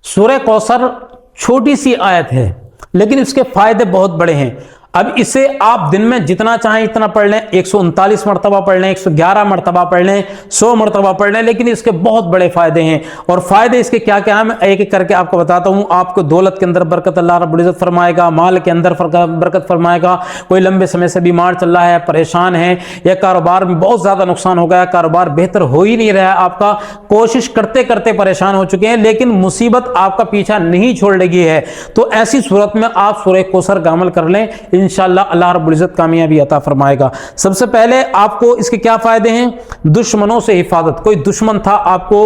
सूरह कौसर छोटी सी आयत है, लेकिन इसके फायदे बहुत बड़े हैं। अब इसे आप दिन में जितना चाहें इतना पढ़ लें, 139 मरतबा पढ़ लें, 111 मरतबा पढ़ लें, 100 मरतबा पढ़ लें, लेकिन इसके बहुत बड़े फायदे हैं। और फायदे इसके क्या क्या हैं, मैं एक एक करके आपको बताता हूं। आपको दौलत के अंदर बरकत अल्लाह रब्बुल इज्जत फरमाएगा, माल के अंदर बरकत फरमाएगा। कोई लंबे समय से बीमार चल रहा है, परेशान है, या कारोबार में बहुत ज्यादा नुकसान हो गया, कारोबार बेहतर हो ही नहीं रहा है, आपका कोशिश करते करते परेशान हो चुके हैं, लेकिन मुसीबत आपका पीछा नहीं छोड़ लगी है, तो ऐसी सूरत में आप सूरह कौसर का अमल कर लें, इंशाअल्लाह अल्लाह रब्बुल इज्जत कामयाबी अता फरमाएगा। सबसे पहले आपको इसके क्या फायदे हैं, दुश्मनों से हिफाजत। कोई दुश्मन था आपको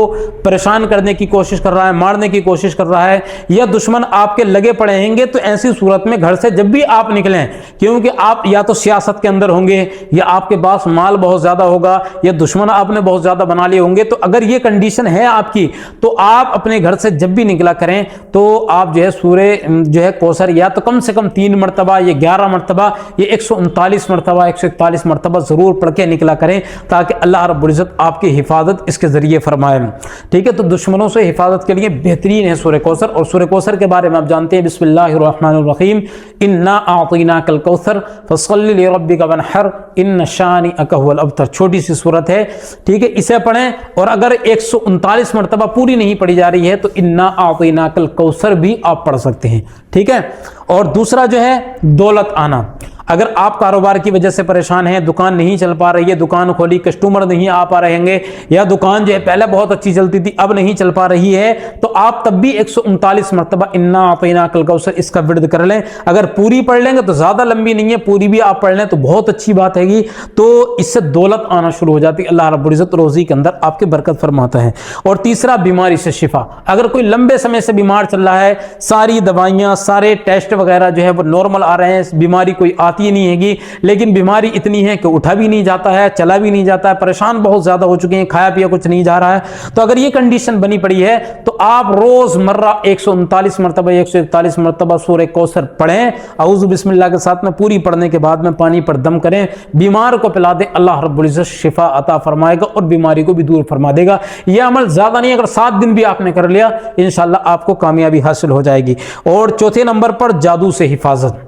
परेशान करने की कोशिश कर रहा है, मारने की कोशिश कर रहा है, या दुश्मन आपके लगे पड़े होंगे, तो ऐसी सूरत में घर से जब भी आप निकलें, क्योंकि आप या तो सियासत के अंदर होंगे, या आपके पास माल बहुत ज्यादा होगा, या दुश्मन आपने बहुत ज्यादा बना लिए होंगे, तो अगर ये कंडीशन है आपकी, तो आप अपने घर से जब भी निकला करें तो आप जो है सूरह जो है कौसर या तो कम से कम 3 मरतबा, ये 11 मरतबा, ये 139 मरतबा, 141 मरतबा जरूर पढ़ के निकला करें, ताकि अल्लाह रब्बुल इज्जत आपकी हिफाजत इसके जरिए फरमाए। ठीक है, तो दुश्मनों से हिफाजत के लिए बेहतरीन है सूरह कौसर। और सूरह कौसर के बारे में आप जानते हैं, बिस्मिल्लाहिर्रहमानिर्रहीम, इन्ना आतीनाकल कौसर फसल्लि लिरब्बिका वनहर इन्न शानिअका हुवल अबतर। छोटी सी सूरत है, ठीक है, इसे पढ़ें। और अगर 139 मरतबा पूरी नहीं पढ़ी जा रही है तो इन्ना आतीनाकल कौसर भी आप पढ़ सकते हैं। ठीक है, और दूसरा जो है दौलत आना। अगर आप कारोबार की वजह से परेशान हैं, दुकान नहीं चल पा रही है, दुकान खोली, कस्टमर नहीं आ पा रहेंगे, या दुकान जो है पहले बहुत अच्छी चलती थी अब नहीं चल पा रही है, तो आप तब भी 139 मरतबा इन्ना आतीनाकल कौसर इसका विर्द कर लें। अगर पूरी पढ़ लेंगे तो ज्यादा लंबी नहीं है, पूरी भी आप पढ़ लें तो बहुत अच्छी बात हैगी, तो इससे दौलत आना शुरू हो जाती है। अल्लाह रब्बुल इज्जत रोजी के अंदर आपके बरकत फरमाता है। और तीसरा बीमारी से शिफा। अगर कोई लंबे समय से बीमार चल रहा है, सारी दवाइयां सारे टेस्ट वगैरह जो है वो नॉर्मल आ रहे हैं, बीमारी कोई आती नहीं हैगी, लेकिन बीमारी इतनी है कि उठा भी नहीं जाता है, चला भी नहीं जाता है, परेशान बहुत ज्यादा हो चुके हैं, खाया पिया कुछ नहीं जा रहा है, तो अगर ये कंडीशन बनी पड़ी है तो आप रोजमर्रा 139 मरतबा, 141 मरतबा सूरह कौसर पढ़ें, औज़ु बिस्मिल्लाह के साथ में पूरी पढ़ने के बाद में पानी पर दम करें, बीमार को पिला दें, अल्लाह रब्बुल इज्जत शिफा अता फरमाएगा और बीमारी को भी दूर फरमा देगा। यह अमल ज्यादा नहीं, अगर 7 दिन भी आपने कर लिया इंशाअल्लाह आपको कामयाबी हासिल हो जाएगी। और चौथे नंबर पर जादू से हिफाजत।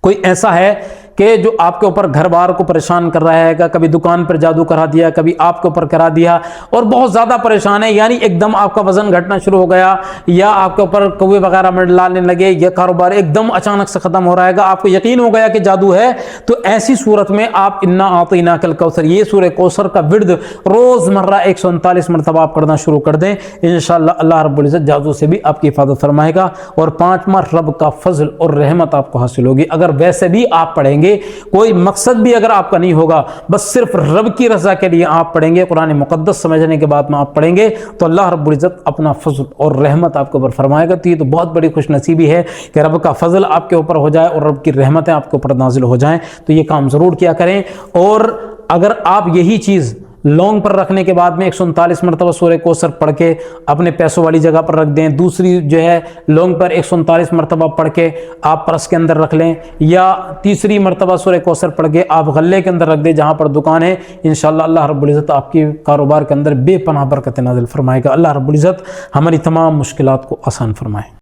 कोई ऐसा है कि जो आपके ऊपर घर बार को परेशान कर रहा है, कभी दुकान पर जादू करा दिया, कभी आपके ऊपर करा दिया, और बहुत ज्यादा परेशान है, यानी एकदम आपका वजन घटना शुरू हो गया, या आपके ऊपर कौवे वगैरह मंडलाने लगे, या कारोबार एकदम अचानक से खत्म हो रहा है, आपको यकीन हो गया कि जादू है, तो ऐसी सूरत में आप इन्ना आतीनाकल कौसर, ये सूरह कौसर का विर्द रोजमर्रा 139 मरतबा आप करना शुरू कर दें, इंशाअल्लाह अल्लाह रब्बुल इज्जत जादू से भी आपकी हिफाजत फरमाएगा। और 5वां रब का फजल और रहमत आपको हासिल होगी। अगर वैसे भी आप पढ़ेंगे, कोई मकसद भी अगर आपका नहीं होगा, बस सिर्फ रब की रजा के लिए आप पढ़ेंगे, कुरान मुकद्दस समझने के बाद में आप पढ़ेंगे, तो अल्लाह रब्बुल इज्जत अपना फजल और रहमत आपके ऊपर फरमाएगा। तो ये तो बहुत बड़ी खुशनसीबी है कि रब का फजल आपके ऊपर हो जाए और रब की रहमतें आपके ऊपर नाजिल हो जाएं। तो ये काम जरूर किया करें। और अगर आप यही चीज लौंग पर रखने के बाद में 139 मरतबा सूरह कौसर पढ़ के अपने पैसों वाली जगह पर रख दें, दूसरी जो है लौंग पर 139 मरतबा पढ़ के आप पर्स के अंदर रख लें, या तीसरी मरतबा सूरह कौसर पढ़ के आप गल्ले के अंदर रख दें जहां पर दुकान है, इंशाअल्लाह अल्लाह रब्बुल इज्जत आपकी कारोबार के अंदर बेपनाह बरकत नाज़िल फरमाएगा। अल्लाह रब्बुल इज्जत हमारी तमाम मुश्किलात को आसान फरमाए।